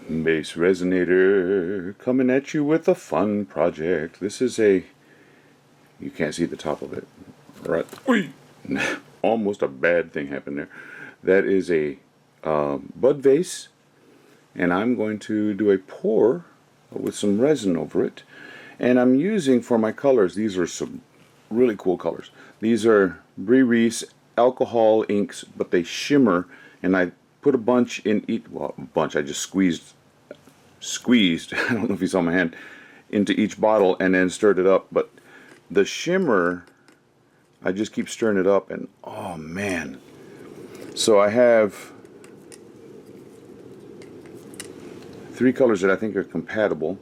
Base Resonator coming at you with a fun project. This is a, you can't see the top of it, right? Almost a bad thing happened there. That is a bud vase, and I'm going to do a pour with some resin over it. And I'm using for my colors, these are some really cool colors. These are Brea Reese alcohol inks, but they shimmer, and I put a bunch in each, well, a bunch, I just squeezed, I don't know if you saw my hand, into each bottle and then stirred it up. But the shimmer, I just keep stirring it up, and oh man. So I have 3 colors that I think are compatible.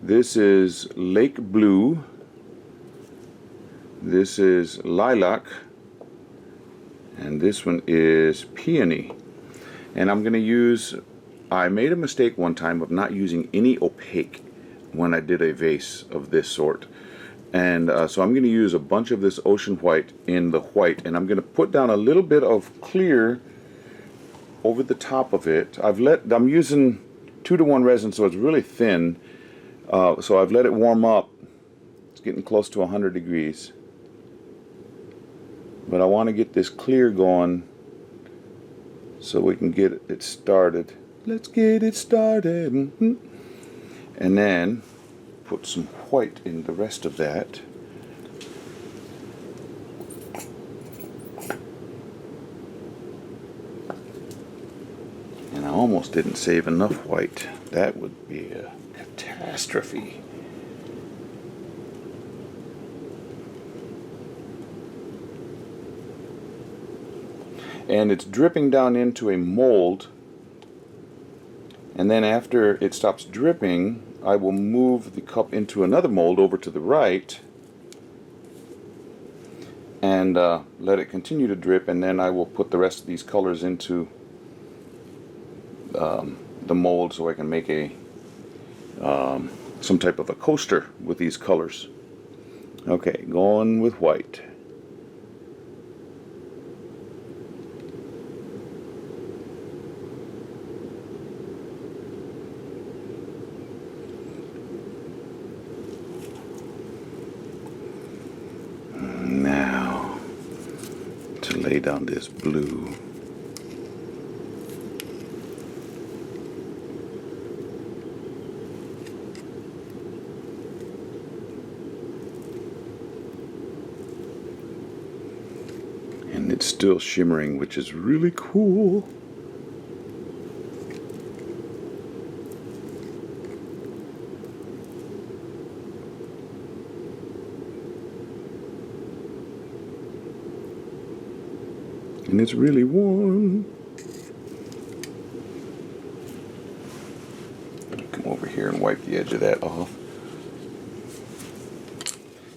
This is Lake Blue, this is Lilac, and this one is Peony. And I'm going to use, I made a mistake one time of not using any opaque when I did a vase of this sort. And so I'm going to use a bunch of this ocean white in the white, and I'm going to put down a little bit of clear over the top of it. I'm using 2-to-1 resin, so it's really thin. So I've let it warm up. It's getting close to 100 degrees. But I want to get this clear going so we can get it started. Let's get it started. And then put some white in the rest of that. And I almost didn't save enough white. That would be a catastrophe. And it's dripping down into a mold, and then after it stops dripping, I will move the cup into another mold over to the right and let it continue to drip, and then I will put the rest of these colors into the mold so I can make a some type of a coaster with these colors. Okay, going with white. Now to lay down this blue. And it's still shimmering, which is really cool. And it's really warm. Come over here and wipe the edge of that off.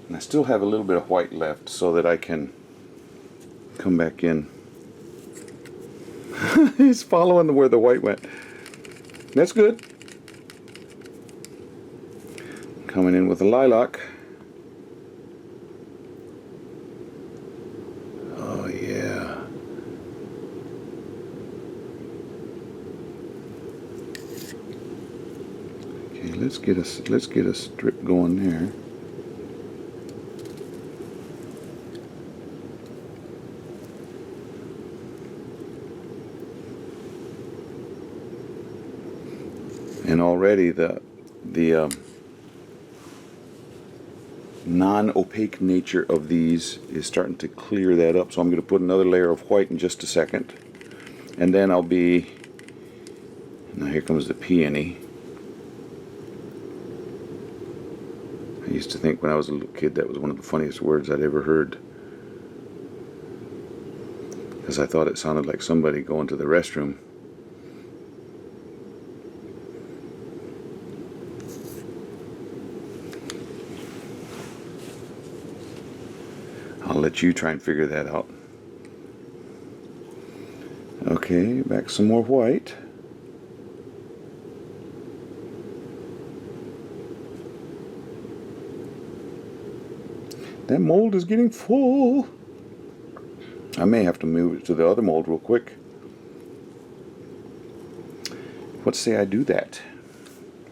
And I still have a little bit of white left so that I can come back in. He's following where the white went. That's good. Coming in with the lilac. Oh yeah. Okay, let's get a strip going there. And already the non-opaque nature of these is starting to clear that up. So I'm going to put another layer of white in just a second, and then I'll be. Now here comes the peony. I used to think when I was a little kid that was one of the funniest words I'd ever heard, because I thought it sounded like somebody going to the restroom. I'll let you try and figure that out. Okay, back some more white. That mold is getting full. I may have to move it to the other mold real quick. What What say I do that?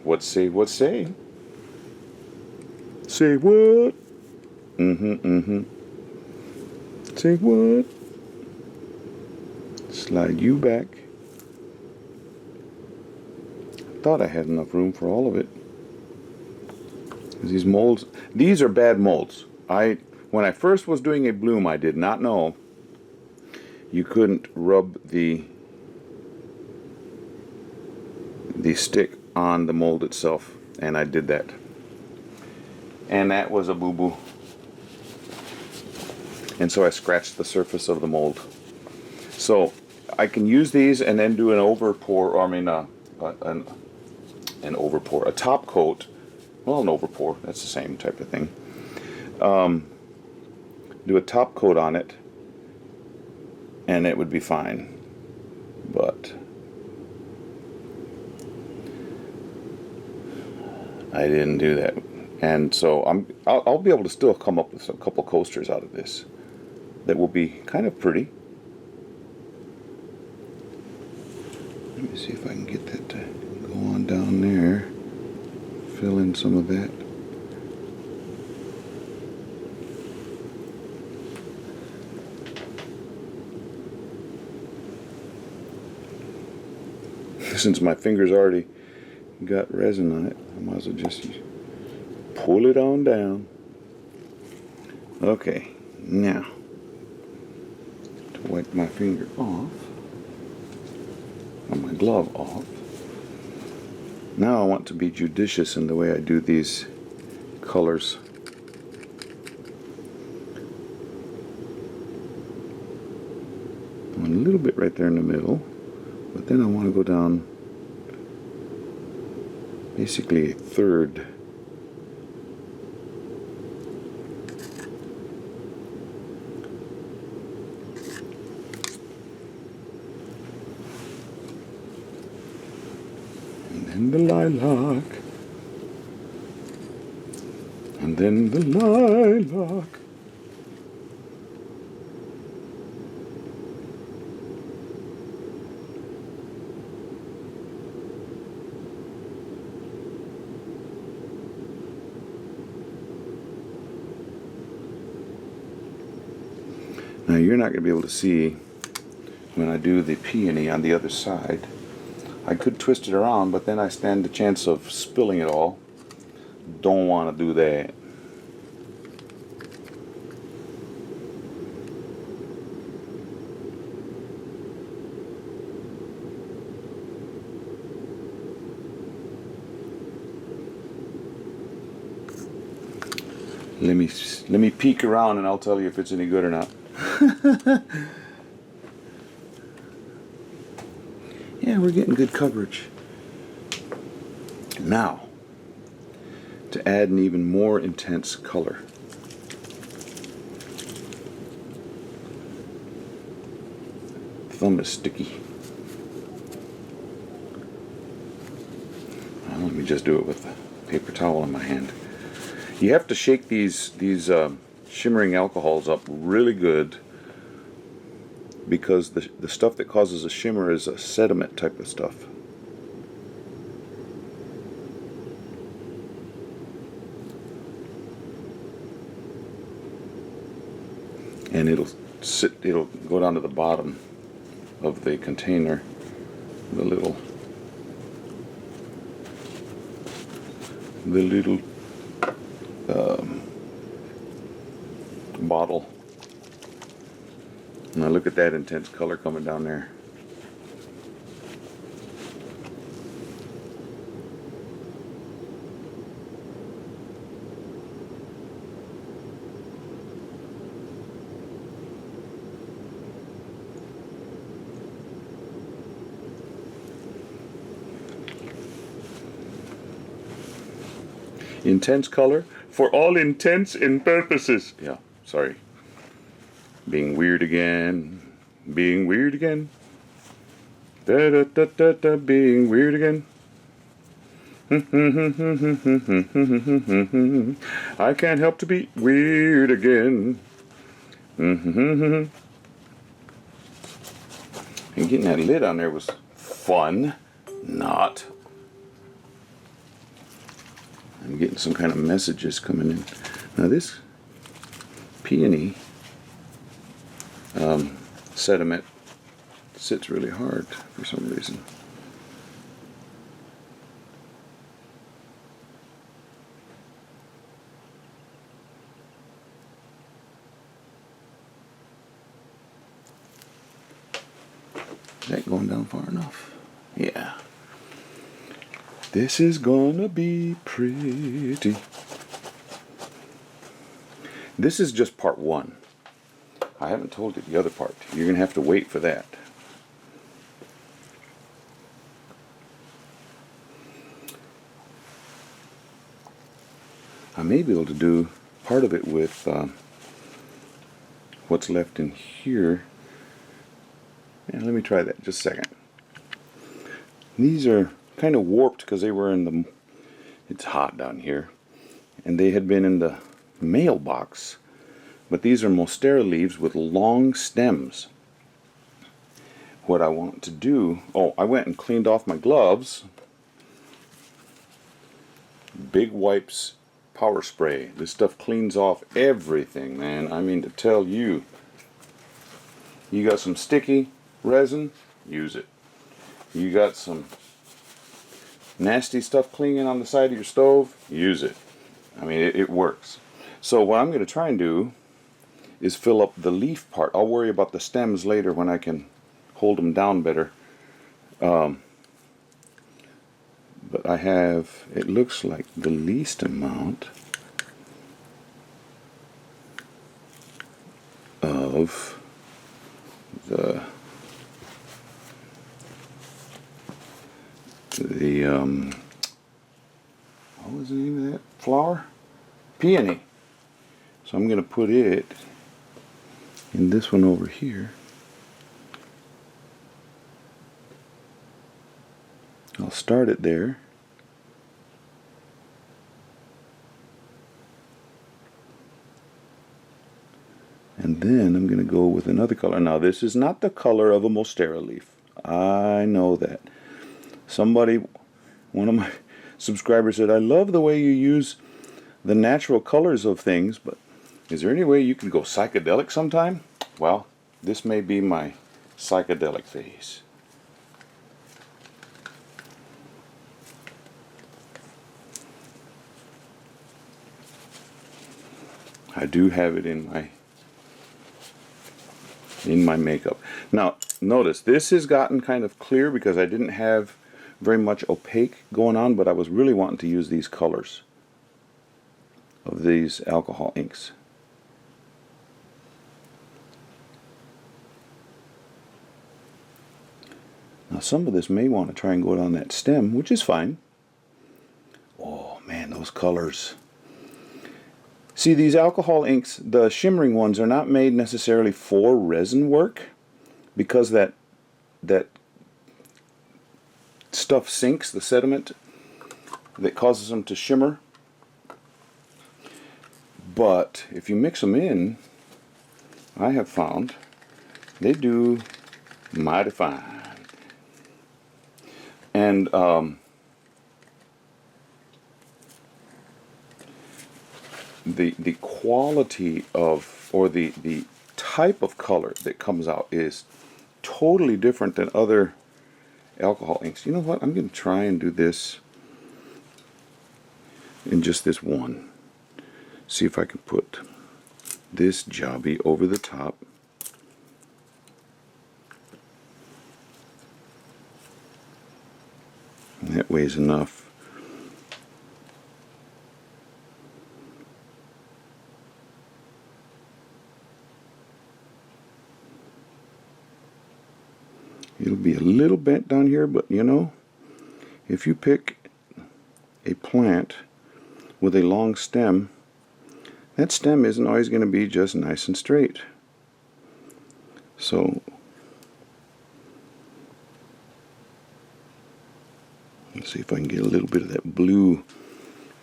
What say, what say? Say what? Say what? Slide you back. Thought I had enough room for all of it. These molds, these are bad molds. When I first was doing a bloom, I did not know you couldn't rub the stick on the mold itself, and I did that. And that was a boo-boo. And so I scratched the surface of the mold. So I can use these and then do an over pour, or I mean an over pour, a top coat. Well, an over pour, that's the same type of thing. Do a top coat on it, and it would be fine. But I didn't do that, and so I'll be able to still come up with a couple coasters out of this that will be kind of pretty. Let me see if I can get that to go on down there. Fill in some of that. Since my fingers already got resin on it, I might as well just pull it on down. Okay, now to wipe my finger off, or my glove off. Now I want to be judicious in the way I do these colors. A little bit right there in the middle, but then I want to go down basically a third. And then the lilac. And then the lilac. Now you're not going to be able to see when I do the peony on the other side. I could twist it around, but then I stand the chance of spilling it all. Don't want to do that. Let me peek around and I'll tell you if it's any good or not. Yeah, we're getting good coverage. Now, to add an even more intense color. Thumb is sticky. Well, let me just do it with the paper towel in my hand. You have to shake these shimmering alcohols up really good, because the stuff that causes a shimmer is a sediment type of stuff. And it'll go down to the bottom of the container, the little bottle. Now look at that intense color coming down there. Intense color for all intents and purposes. Yeah, sorry. Being weird again. Being weird again. Da da da da da. Being weird again. I can't help to be weird again. And getting that lid on there was fun. not. I'm getting some kind of messages coming in. Now this peony sediment sits really hard for some reason. Is that going down far enough? Yeah. This is gonna be pretty. This is just part one. I haven't told you the other part. You're gonna have to wait for that. I may be able to do part of it with what's left in here. Yeah, let me try that just a second. These are kind of warped because they were in the, it's hot down here, and they had been in the mailbox. But these are Mostera leaves with long stems. What I want to do, oh, I went and cleaned off my gloves. Big Wipes power spray. This stuff cleans off everything, man. I mean to tell you. You got some sticky resin, use it. You got some nasty stuff clinging on the side of your stove, use it. I mean, it works. So what I'm going to try and do is fill up the leaf part. I'll worry about the stems later when I can hold them down better. But I have, it looks like the least amount of the what was the name of that flower? Peony. So I'm going to put it in this one over here. I'll start it there. And then I'm going to go with another color. Now this is not the color of a Mostera leaf. I know that. Somebody, one of my subscribers said, I love the way you use the natural colors of things, but is there any way you can go psychedelic sometime? Well, this may be my psychedelic phase. I do have it in my makeup. Now, notice this has gotten kind of clear because I didn't have very much opaque going on, but I was really wanting to use these colors of these alcohol inks. Now some of this may want to try and go down that stem, which is fine. Oh man, those colors. See, these alcohol inks, the shimmering ones, are not made necessarily for resin work because that stuff sinks, the sediment that causes them to shimmer. But if you mix them in, I have found they do mighty fine. And the quality of, or the type of color that comes out is totally different than other alcohol inks. You know what? I'm going to try and do this in just this one. See if I can put this jobby over the top. And that weighs enough. It'll be a little bent down here, but you know, if you pick a plant with a long stem, that stem isn't always going to be just nice and straight. So let's see if I can get a little bit of that blue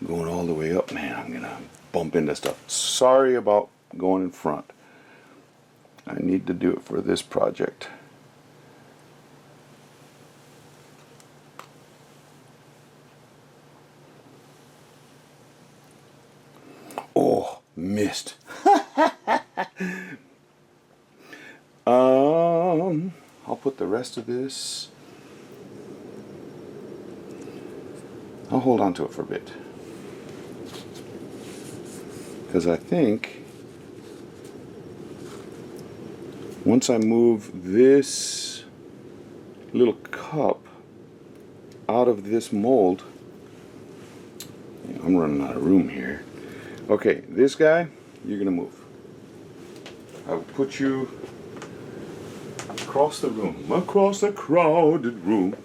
going all the way up. Man, I'm going to bump into stuff. Sorry about going in front. I need to do it for this project. missed. I'll put the rest of this. I'll hold on to it for a bit, because I think once I move this little cup out of this mold, I'm running out of room here. Okay, this guy, you're gonna move. I will put you across the room, across a crowded room.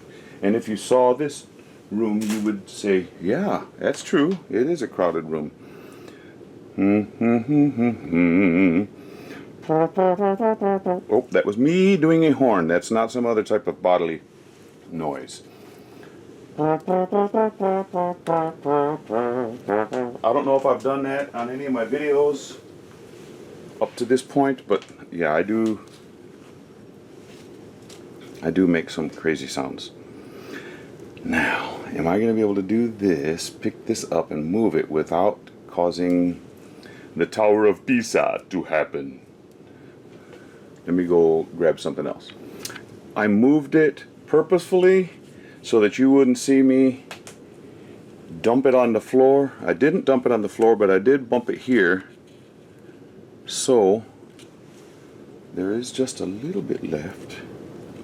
And if you saw this room, you would say, yeah, that's true. It is a crowded room. Oh, that was me doing a horn. That's not some other type of bodily noise. I don't know if I've done that on any of my videos up to this point, but yeah, I do make some crazy sounds. Now, am I going to be able to do this, pick this up and move it without causing the Tower of Pisa to happen? Let me go grab something else. I moved it purposefully so that you wouldn't see me dump it on the floor. I didn't dump it on the floor, but I did bump it here. So there is just a little bit left.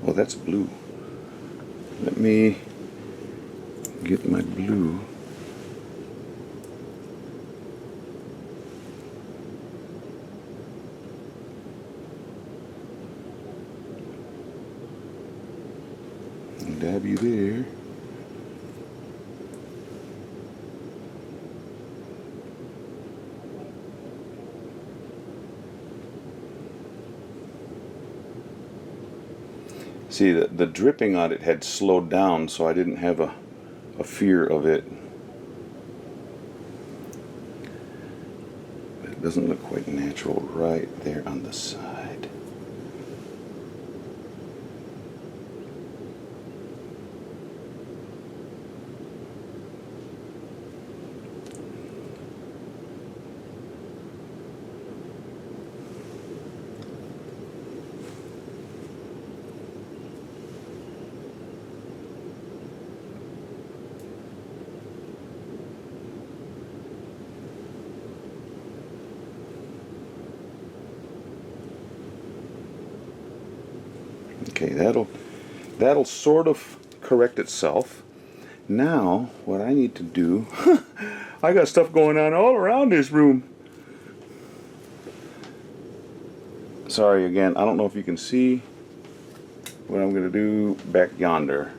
Oh, that's blue. Let me get my blue. And dab you there. See, the dripping on it had slowed down, so I didn't have a fear of it. But it doesn't look quite natural right there on the side. Okay, that'll sort of correct itself. Now, what I need to do, I got stuff going on all around this room. Sorry again, I don't know if you can see what I'm going to do back yonder.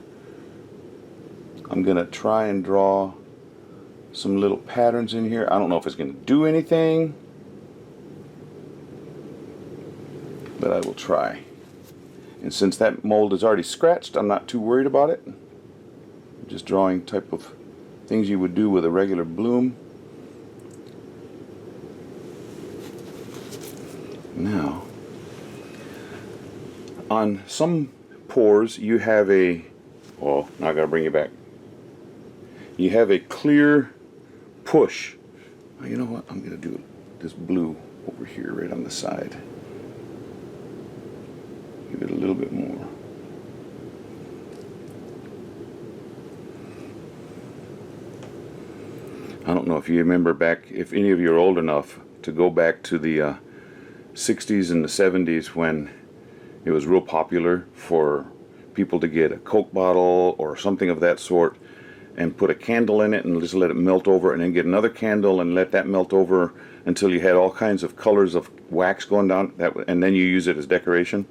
I'm going to try and draw some little patterns in here. I don't know if it's going to do anything, but I will try. And since that mold is already scratched, I'm not too worried about it. I'm just drawing type of things you would do with a regular bloom. Now, on some pours you have a, oh, now I gotta bring you back. You have a clear push. Oh, you know what? I'm gonna do this blue over here right on the side. Give it a little bit more. I don't know if you remember back, if any of you are old enough to go back to the 60s and the 70s when it was real popular for people to get a Coke bottle or something of that sort and put a candle in it and just let it melt over, and then get another candle and let that melt over until you had all kinds of colors of wax going down, and then you use it as decoration.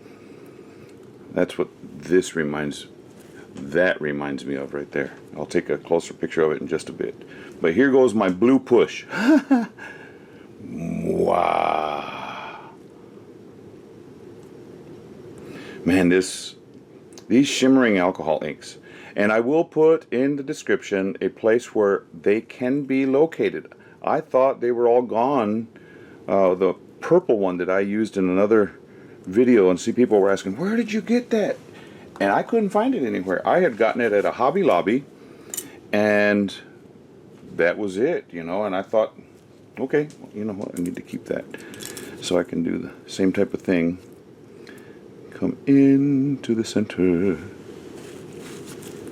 That's what this reminds me of right there. I'll take a closer picture of it in just a bit. But here goes my blue push. Wow. Man, these shimmering alcohol inks. And I will put in the description a place where they can be located. I thought they were all gone. The purple one that I used in another video, and see people were asking, where did you get that? And I couldn't find it anywhere. I had gotten it at a Hobby Lobby, and that was it, you know. And I thought, Okay, well, you know what? I need to keep that so I can do the same type of thing. Come into the center.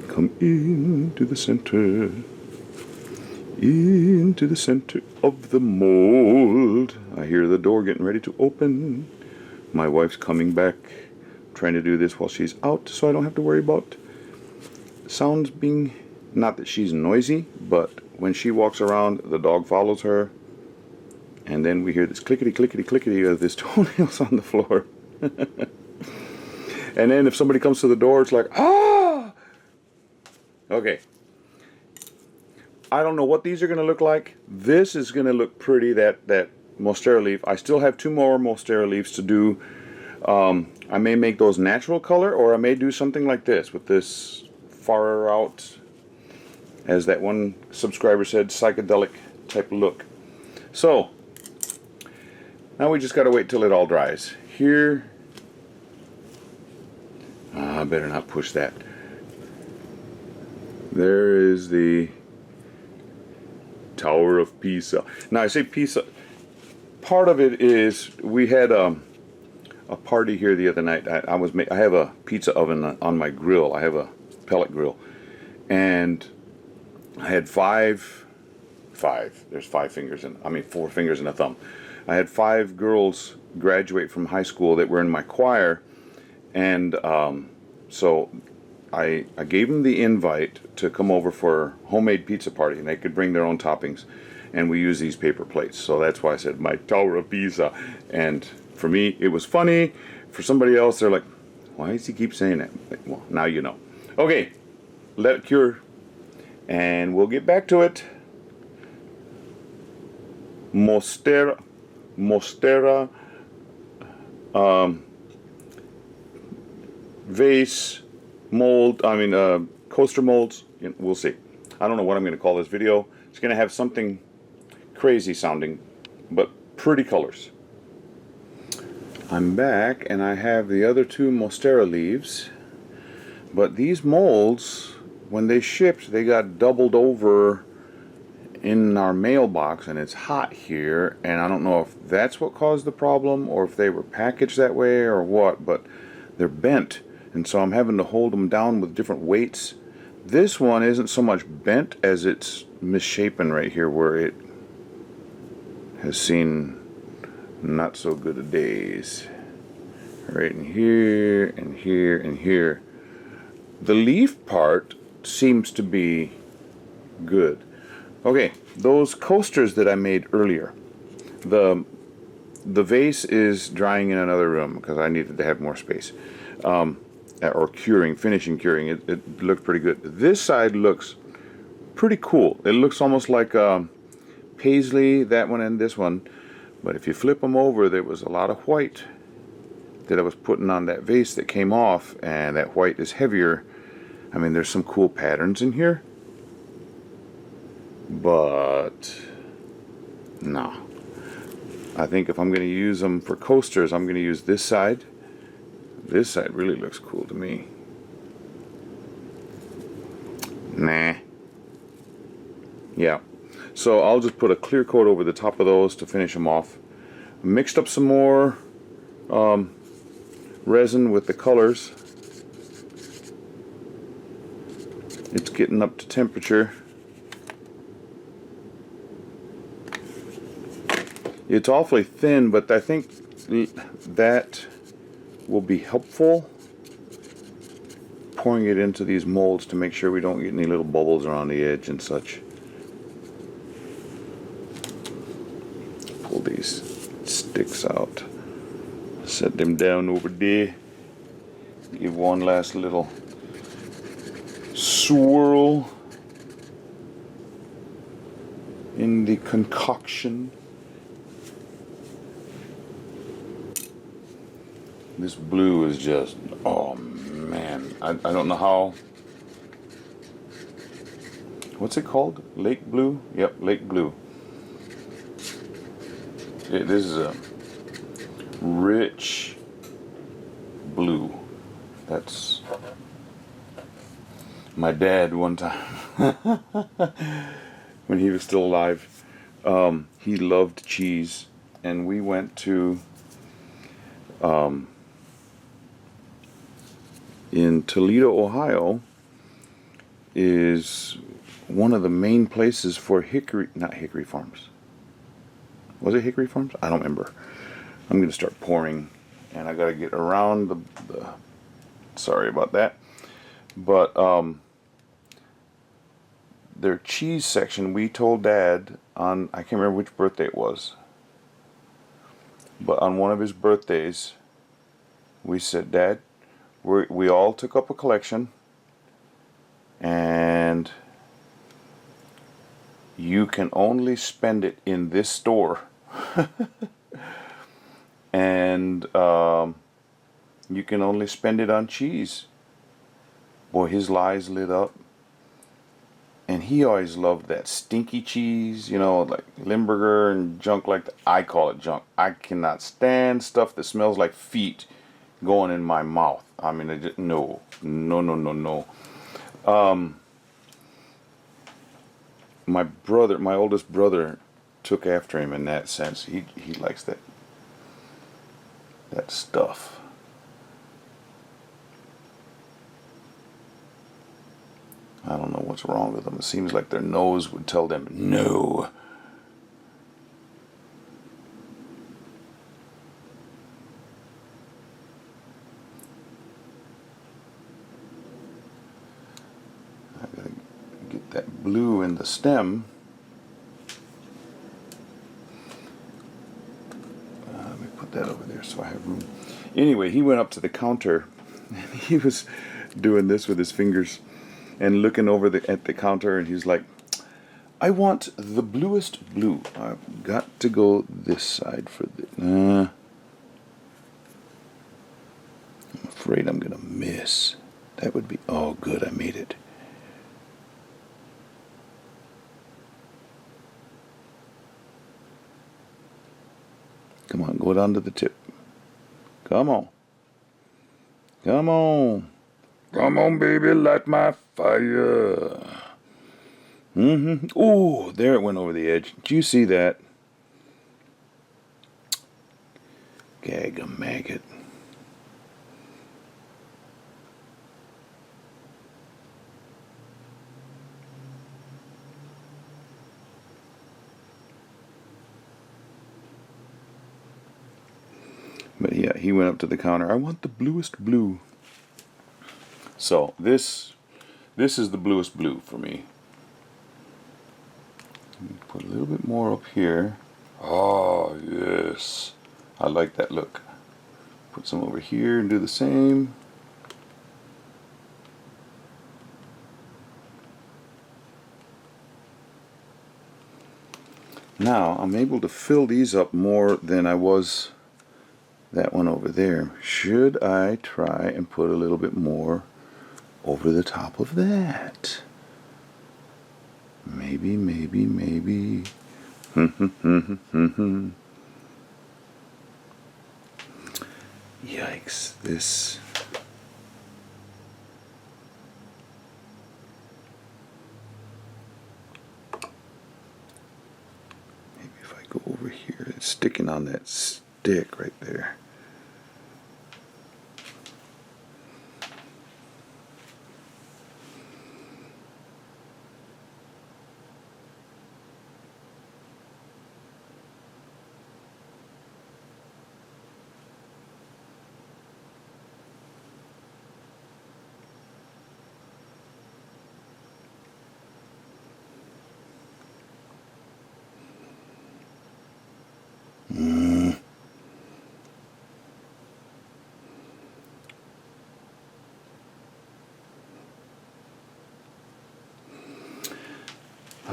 Come into the center. Into the center of the mold. I hear the door getting ready to open. My wife's coming back, trying to do this while she's out, so I don't have to worry about sounds being, not that she's noisy, but when she walks around, the dog follows her, and then we hear this clickety clickety clickety of this toenails on the floor. And then if somebody comes to the door, it's like, ah! Okay. I don't know what these are going to look like. This is going to look pretty, that Mostera leaf. I still have 2 more Mostera leaves to do. I may make those natural color, or I may do something like this with this far out, as that one subscriber said, psychedelic type look. So now we just got to wait till it all dries. Here, I better not push that. There is the Tower of Pisa. Now I say Pisa, part of it is we had a party here the other night. I have a pizza oven on my grill. I have a pellet grill, and I had there's 5 fingers in, 4 fingers and a thumb. I had 5 girls graduate from high school that were in my choir, and so I gave them the invite to come over for homemade pizza party, and they could bring their own toppings, and we use these paper plates. So that's why I said my Tower of Pisa. And for me, it was funny. For somebody else, they're like, why does he keep saying that? Like, well, now you know. Okay, let it cure, and we'll get back to it. Mostera vase mold, coaster molds. We'll see. I don't know what I'm going to call this video. It's going to have something crazy sounding, but pretty colors. I'm back, and I have the other 2 Mostera leaves, but these molds, when they shipped, they got doubled over in our mailbox, and it's hot here, and I don't know if that's what caused the problem, or if they were packaged that way or what, but they're bent, and so I'm having to hold them down with different weights. This one isn't so much bent as it's misshapen right here, where it has seen not so good of days. Right in here and here and here. The leaf part seems to be good. Okay, those coasters that I made earlier, the vase is drying in another room because I needed to have more space, or finishing curing. It looked pretty good. This side looks pretty cool. It looks almost like paisley, that one and this one, but if you flip them over, there was a lot of white that I was putting on that vase that came off, and that white is heavier. There's some cool patterns in here, but no. I think if I'm going to use them for coasters, I'm going to use this side. This side really looks cool to me. Nah. Yeah. So I'll just put a clear coat over the top of those to finish them off. Mixed up some more resin with the colors. It's getting up to temperature. It's awfully thin, but I think that will be helpful. Pouring it into these molds to make sure we don't get any little bubbles around the edge and such. Pull these sticks out. Set them down over there. Give one last little swirl in the concoction. This blue is just, oh man, I don't know how, what's it called? Lake blue? Yep, lake blue. This is a rich blue. That's my dad one time when he was still alive. He loved cheese, and we went to in Toledo, Ohio, is one of the main places for not Hickory Farms. Was it Hickory Farms? I don't remember. I'm going to start pouring, and I got to get around the sorry about that. But their cheese section, we told Dad on, I can't remember which birthday it was, but on one of his birthdays, we said, Dad, we all took up a collection, and you can only spend it in this store. And you can only spend it on cheese. Boy, his eyes lit up. And he always loved that stinky cheese, you know, like Limburger and junk like that. I call it junk. I cannot stand stuff that smells like feet going in my mouth. I mean, no. My oldest brother took after him in that sense. He likes that stuff. I don't know what's wrong with them. It seems like their nose would tell them no. I gotta get that blue in the stem. Let me put that over there so I have room. Anyway, he went up to the counter and he was doing this with his fingers and looking over at the counter, and he's like, I want the bluest blue. I've got to go this side for the... I'm afraid I'm going to miss. That would be... Oh, good, I made it. Come on, go down to the tip. Come on. Come on. Come on, baby, light my fire. Oh, there it went over the edge. Did you see that? Gag a maggot. But yeah, he went up to the counter. I want the bluest blue. So this is the bluest blue for me. Put a little bit more up here. Oh, yes. I like that look. Put some over here and do the same. Now, I'm able to fill these up more than I was that one over there. Should I try and put a little bit more over the top of that? Maybe. Yikes, this. Maybe if I go over here, it's sticking on that stick right there.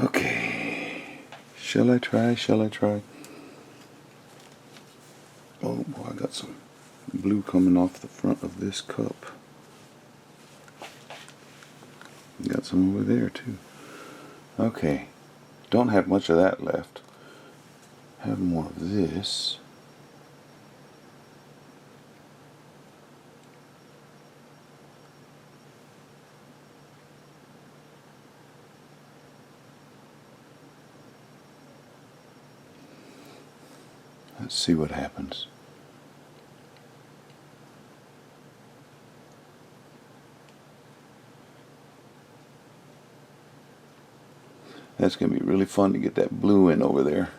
Okay. Shall I try? Oh boy, I got some blue coming off the front of this cup. Got some over there too. Okay. Don't have much of that left. Have more of this. Let's see what happens. That's going to be really fun to get that blue in over there.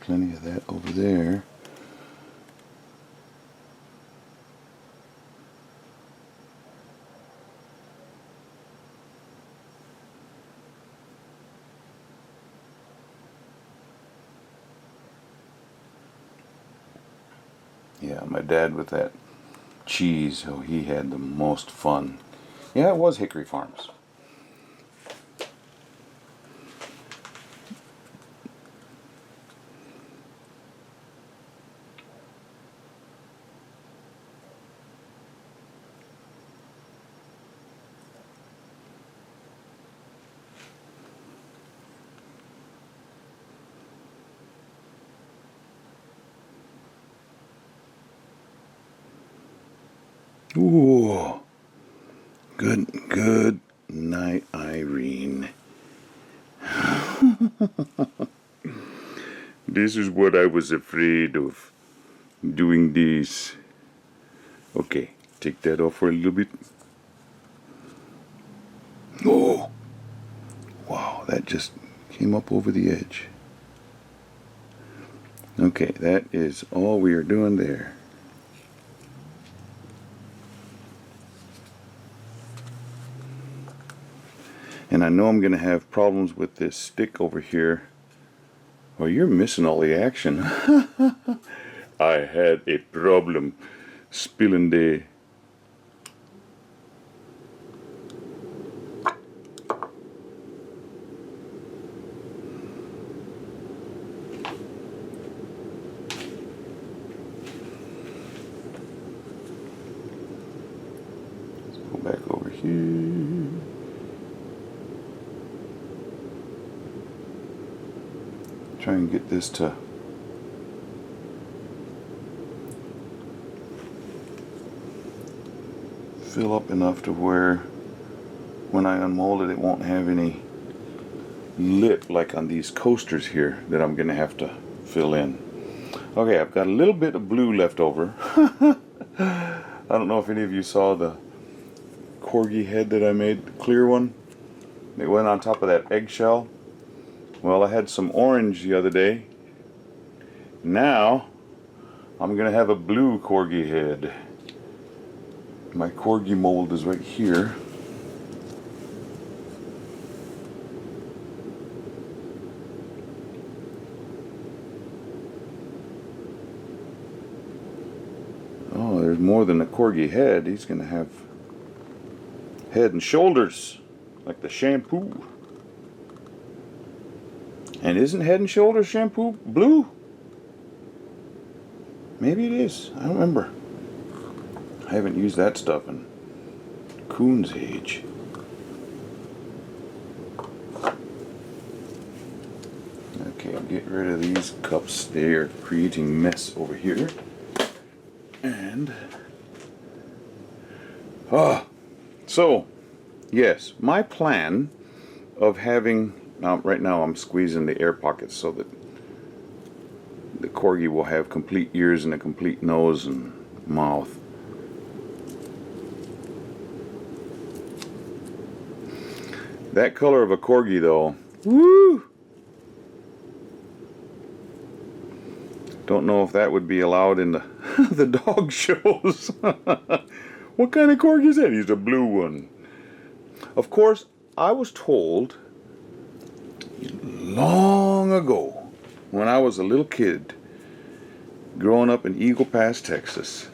Plenty of that over there. Yeah, my dad with that cheese, oh, he had the most fun. Yeah, it was Hickory Farms. Ooh, good night, Irene. This is what I was afraid of, doing this. Okay, take that off for a little bit. Oh, wow, that just came up over the edge. Okay, that is all we are doing there. And I know I'm going to have problems with this stick over here. Well, you're missing all the action. I had a problem spilling the... Let's go back over here. Try and get this to fill up enough to where when I unmold it, it won't have any lip like on these coasters here that I'm going to have to fill in. Okay, I've got a little bit of blue left over. I don't know if any of you saw the corgi head that I made, the clear one. It went on top of that eggshell. Well, I had some orange the other day. Now, I'm going to have a blue corgi head. My corgi mold is right here. Oh, there's more than a corgi head. He's going to have head and shoulders, like the shampoo. And isn't Head and Shoulders shampoo blue? Maybe it is. I don't remember. I haven't used that stuff in Coon's age. Okay, I'll get rid of these cups. They are creating mess over here. And so yes, my plan of having right now I'm squeezing the air pockets so that the corgi will have complete ears and a complete nose and mouth. That color of a corgi though, woo! Don't know if that would be allowed in the, the dog shows. What kind of corgi is that? He's a blue one. Of course, I was told long ago, when I was a little kid, growing up in Eagle Pass, Texas,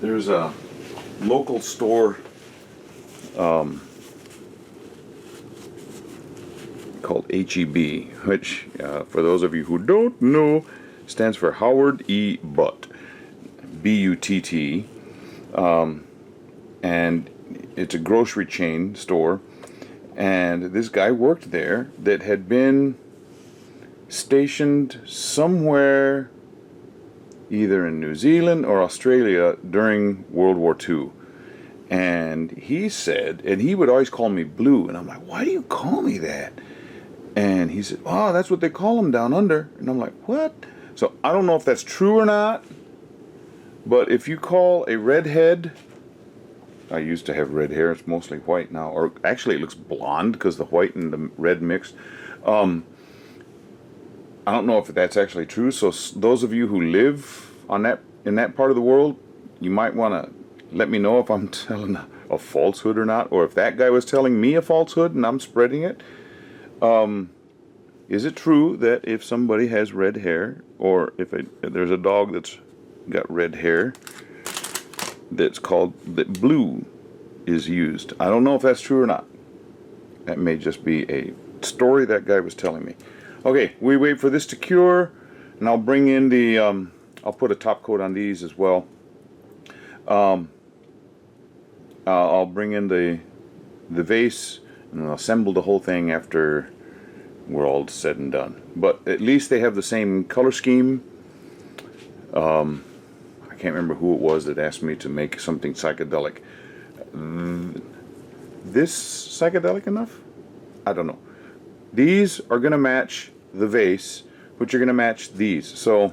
there's a local store called HEB, which, for those of you who don't know, stands for Howard E. Butt, B-U-T-T, and it's a grocery chain store, and this guy worked there that had been stationed somewhere either in New Zealand or Australia during World War II. And he said, and he would always call me Blue, and I'm like, why do you call me that? And he said, oh, that's what they call them down under. And I'm like, what? So I don't know if that's true or not, but if you call a redhead, I used to have red hair, it's mostly white now, or actually it looks blonde because the white and the red mixed. I don't know if that's actually true, so those of you who live on that in that part of the world, you might want to let me know if I'm telling a falsehood or not, or if that guy was telling me a falsehood and I'm spreading it. Is it true that if somebody has red hair, or if there's a dog that's got red hair, that's called, that blue is used? I don't know if that's true or not. That may just be a story that guy was telling me. Okay, we wait for this to cure, and I'll bring in the, I'll put a top coat on these as well. I'll bring in the vase, and I'll assemble the whole thing after we're all said and done. But at least they have the same color scheme. I can't remember who it was that asked me to make something psychedelic. This psychedelic enough? I don't know. These are going to match the vase, which are going to match these. So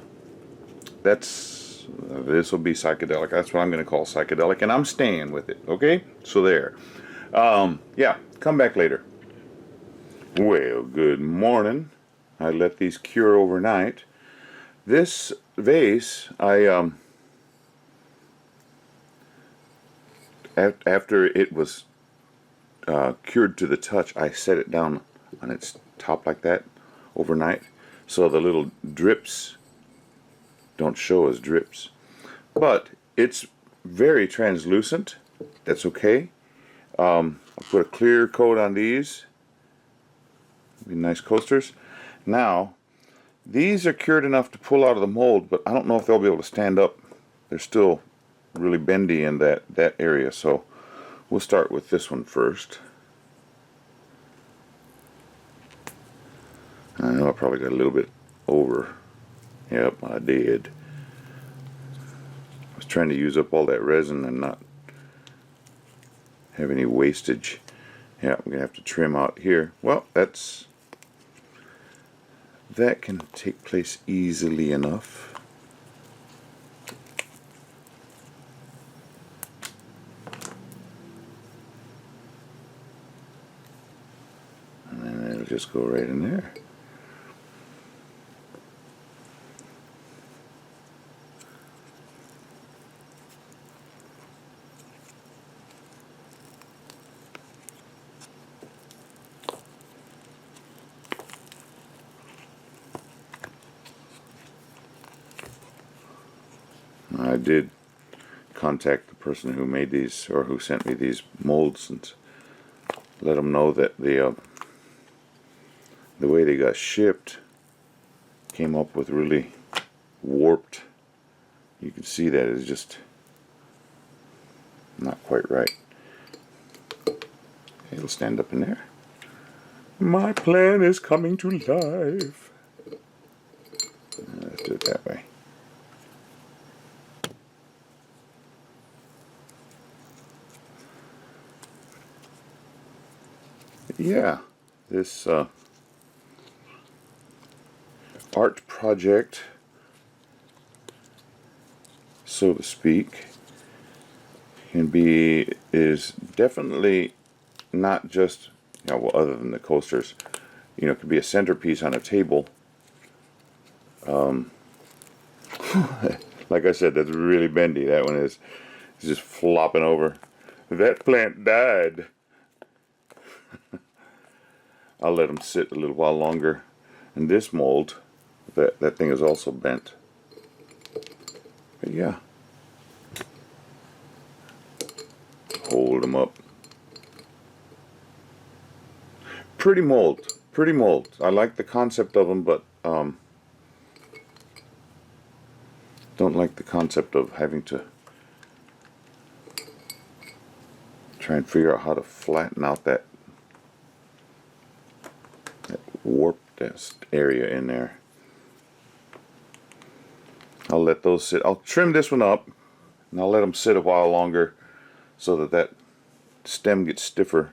that's, this will be psychedelic. That's what I'm going to call psychedelic, and I'm staying with it. Okay? So there. Yeah, come back later. Well, good morning. I let these cure overnight. This vase, I after it was cured to the touch, I set it down on its top like that overnight, so the little drips don't show as drips. But it's very translucent. That's okay. I'll put a clear coat on these. Be nice coasters. Now, these are cured enough to pull out of the mold, but I don't know if they'll be able to stand up. They're still really bendy in that area, so we'll start with this one first. I know I probably got a little bit over. Yep, I did. I was trying to use up all that resin and not have any wastage. Yeah, I'm going to have to trim out here. Well, that can take place easily enough. And then it'll just go right in there. I did contact the person who made these, or who sent me these molds, and let them know that the way they got shipped came up with really warped. You can see that it's just not quite right. It'll stand up in there. My plan is coming to life. Let's do it that way. Yeah, this art project, so to speak, is definitely not just, well, other than the coasters, it could be a centerpiece on a table, Like I said, that's really bendy. That one is just flopping over. That plant died. I'll let them sit a little while longer. And this mold, that thing is also bent. But yeah, hold them up. Pretty mold, pretty mold. I like the concept of them, but don't like the concept of having to try and figure out how to flatten out that warped area in there. I'll let those sit. I'll trim this one up and I'll let them sit a while longer so that stem gets stiffer,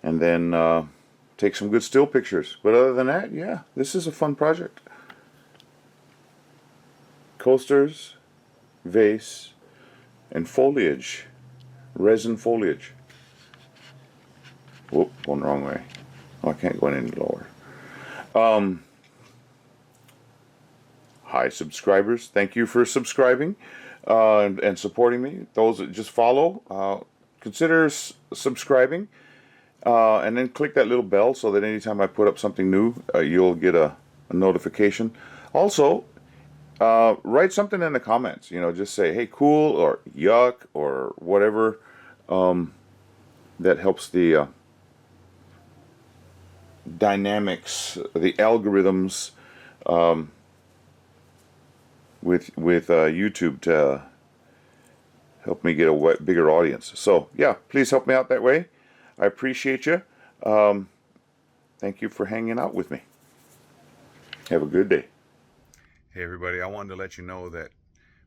and then take some good still pictures. But other than that, yeah, this is a fun project. Coasters, vase, and foliage, resin foliage. Whoop, going the wrong way. Oh, I can't go any lower. Hi subscribers, thank you for subscribing and supporting me. Those that just follow, consider subscribing, and then click that little bell so that anytime I put up something new, you'll get a notification. Also, write something in the comments, you know, just say, hey, cool, or yuck, or whatever. That helps the dynamics, the algorithms with YouTube to help me get a bigger audience. So yeah, please help me out that way. I appreciate you. Thank you for hanging out with me. Have a good day. Hey everybody, I wanted to let you know that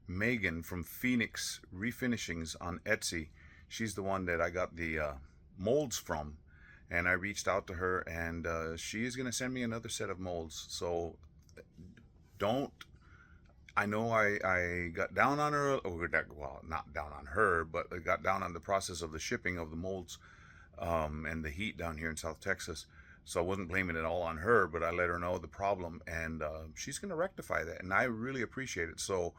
Megan from PhoenixRefinishings on Etsy, she's the one that I got the molds from, and I reached out to her, and she's going to send me another set of molds. So I know I got down on her, well, not down on her, but I got down on the process of the shipping of the molds and the heat down here in South Texas. So I wasn't blaming it all on her, but I let her know the problem, and she's going to rectify that, and I really appreciate it. So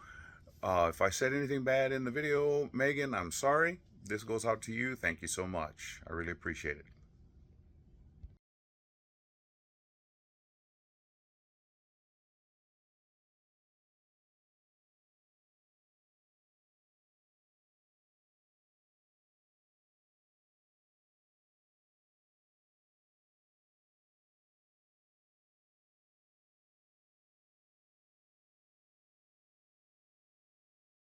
if I said anything bad in the video, Megan, I'm sorry. This goes out to you. Thank you so much. I really appreciate it.